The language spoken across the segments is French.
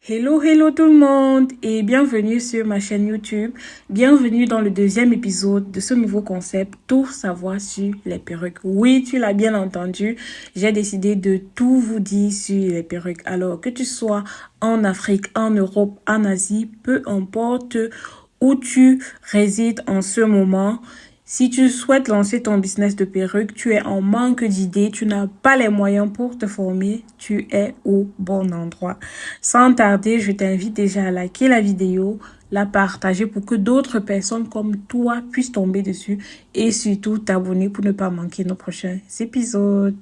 Hello, hello tout le monde et bienvenue sur ma chaîne YouTube. Bienvenue dans le deuxième épisode de ce nouveau concept, tout savoir sur les perruques. Oui, tu l'as bien entendu, j'ai décidé de tout vous dire sur les perruques. Alors que tu sois en Afrique, en Europe, en Asie, peu importe où tu résides en ce moment, si tu souhaites lancer ton business de perruque, tu es en manque d'idées, tu n'as pas les moyens pour te former, tu es au bon endroit. Sans tarder, je t'invite déjà à liker la vidéo, la partager pour que d'autres personnes comme toi puissent tomber dessus et surtout t'abonner pour ne pas manquer nos prochains épisodes.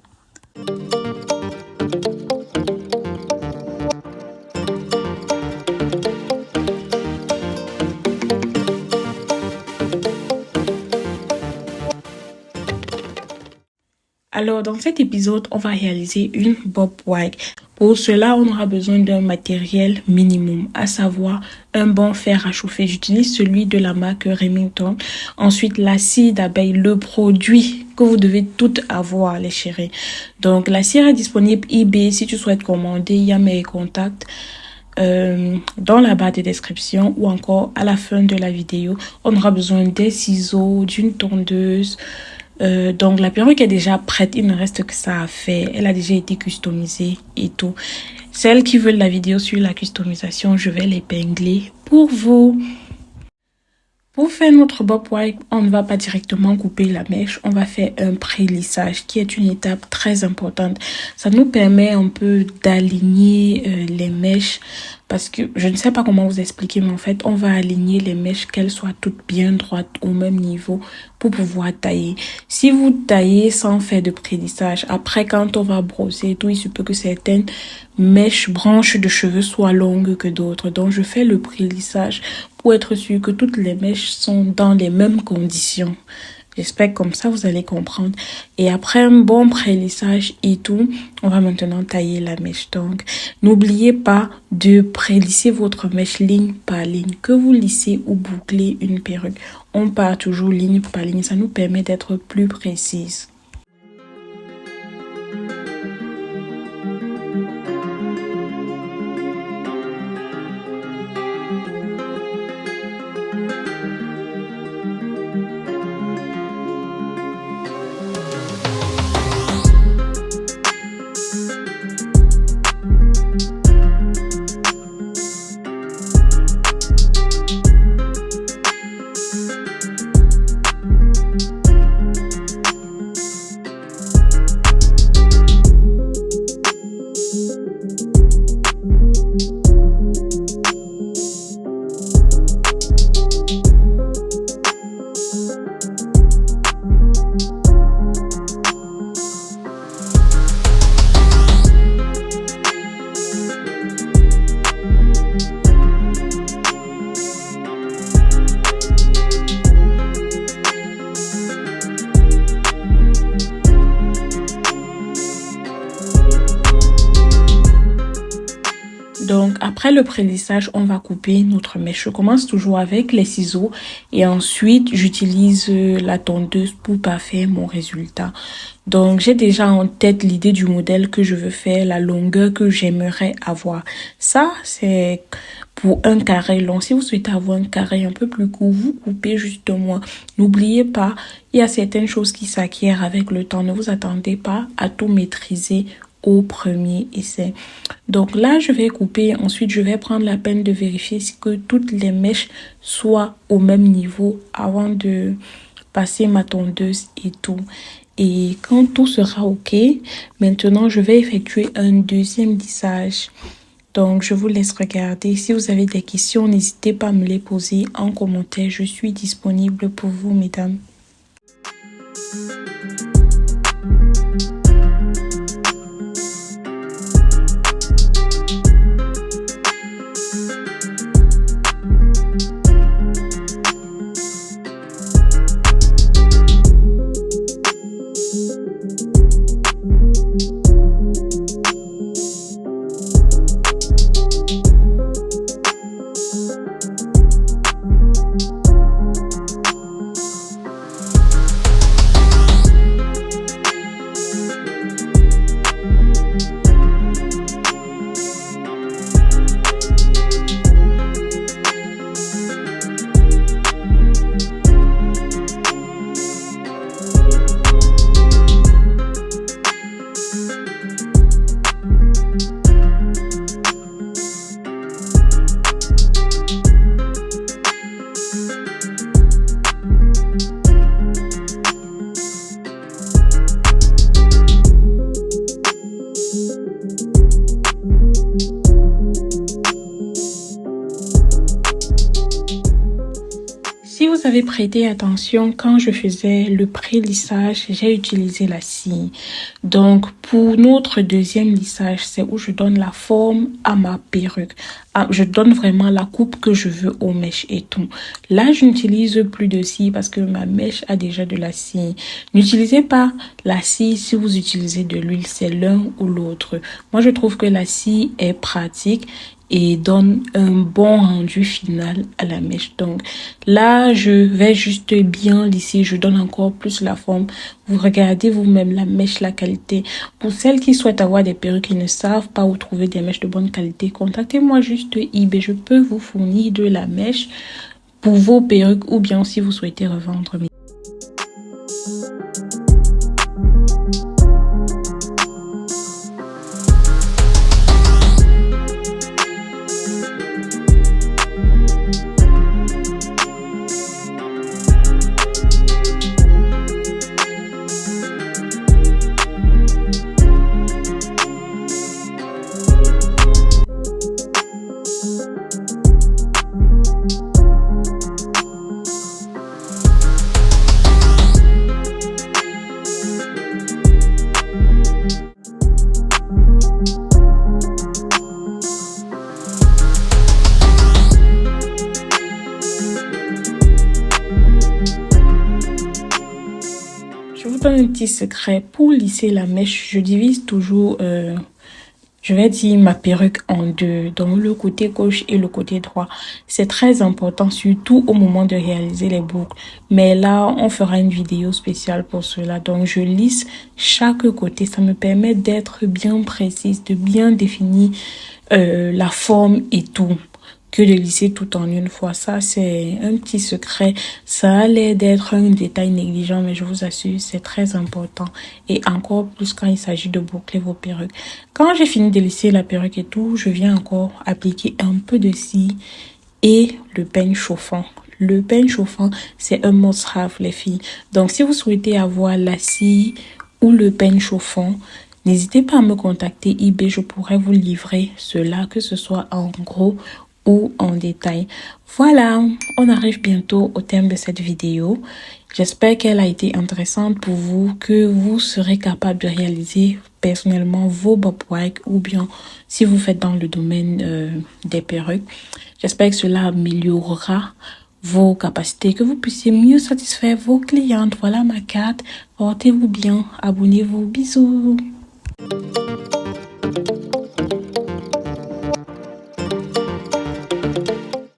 Alors, dans cet épisode, on va réaliser une bob wig. Pour cela, on aura besoin d'un matériel minimum, à savoir un bon fer à chauffer. J'utilise celui de la marque Remington. Ensuite, la cire d'abeille, le produit que vous devez toutes avoir, les chéris. Donc, la cire est disponible eBay. Si tu souhaites commander, il y a mes contacts dans la barre de description ou encore à la fin de la vidéo. On aura besoin des ciseaux, d'une tondeuse. Donc la perruque est déjà prête, il ne reste que ça à faire. Elle a déjà été customisée et tout. Celles qui veulent la vidéo sur la customisation, je vais l'épingler pour vous. Pour faire notre bob wig, on ne va pas directement couper la mèche, on va faire un prélissage qui est une étape très importante. Ça nous permet un peu d'aligner les mèches parce que je ne sais pas comment vous expliquer, mais en fait, on va aligner les mèches, qu'elles soient toutes bien droites au même niveau pour pouvoir tailler. Si vous taillez sans faire de prélissage, après quand on va brosser et tout, il se peut que certaines branches de cheveux soient longues que d'autres. Donc, je fais le prélissage pour être sûr que toutes les mèches sont dans les mêmes conditions. J'espère que comme ça, vous allez comprendre. Et après un bon prélissage et tout, on va maintenant tailler la mèche. Donc, n'oubliez pas de prélisser votre mèche ligne par ligne. Que vous lissez ou bouclez une perruque, on part toujours ligne par ligne. Ça nous permet d'être plus précise. Donc, après le prélissage, on va couper notre mèche. Je commence toujours avec les ciseaux et ensuite, j'utilise la tondeuse pour parfaire mon résultat. Donc, j'ai déjà en tête l'idée du modèle que je veux faire, la longueur que j'aimerais avoir. Ça, c'est pour un carré long. Si vous souhaitez avoir un carré un peu plus court, vous coupez justement. N'oubliez pas, il y a certaines choses qui s'acquièrent avec le temps. Ne vous attendez pas à tout maîtriser au premier essai. Donc là, je vais couper. Ensuite, je vais prendre la peine de vérifier que toutes les mèches soient au même niveau avant de passer ma tondeuse et tout. Et quand tout sera OK, maintenant, je vais effectuer un deuxième lissage. Donc, je vous laisse regarder. Si vous avez des questions, n'hésitez pas à me les poser en commentaire. Je suis disponible pour vous, mesdames. avez prêté attention, quand je faisais le pré-lissage, j'ai utilisé la scie. Donc, pour notre deuxième lissage, c'est où je donne la forme à ma perruque. Je donne vraiment la coupe que je veux aux mèches et tout. Là, je n'utilise plus de scie parce que ma mèche a déjà de la scie. N'utilisez pas la scie si vous utilisez de l'huile, c'est l'un ou l'autre. Moi, je trouve que la scie est pratique et donne un bon rendu final à la mèche. Donc là, je vais juste bien lisser, je donne encore plus la forme. Vous regardez vous-même la mèche, la qualité. Pour celles qui souhaitent avoir des perruques et ne savent pas où trouver des mèches de bonne qualité, contactez-moi juste eBay. Je peux vous fournir de la mèche pour vos perruques ou bien si vous souhaitez revendre. Je vous donne un petit secret. Pour lisser la mèche, je divise toujours, je vais dire ma perruque en deux, donc le côté gauche et le côté droit. C'est très important, surtout au moment de réaliser les boucles. Mais là, on fera une vidéo spéciale pour cela. Donc, je lisse chaque côté. Ça me permet d'être bien précise, de bien définir la forme et tout, que de lisser tout en une fois. Ça, c'est un petit secret. Ça a l'air d'être un détail négligent, mais je vous assure, c'est très important. Et encore plus quand il s'agit de boucler vos perruques. Quand j'ai fini de lisser la perruque et tout, je viens encore appliquer un peu de scie et le peigne chauffant. Le peigne chauffant, c'est un must-have, les filles. Donc, si vous souhaitez avoir la scie ou le peigne chauffant, n'hésitez pas à me contacter eBay. Je pourrais vous livrer cela, que ce soit en gros ou en détail. Voilà, on arrive bientôt au terme de cette vidéo. J'espère qu'elle a été intéressante pour vous, que vous serez capable de réaliser personnellement vos bob wigs ou bien si vous faites dans le domaine des perruques. J'espère que cela améliorera vos capacités, que vous puissiez mieux satisfaire vos clientes. Voilà ma carte. Portez-vous bien. Abonnez-vous. Bisous.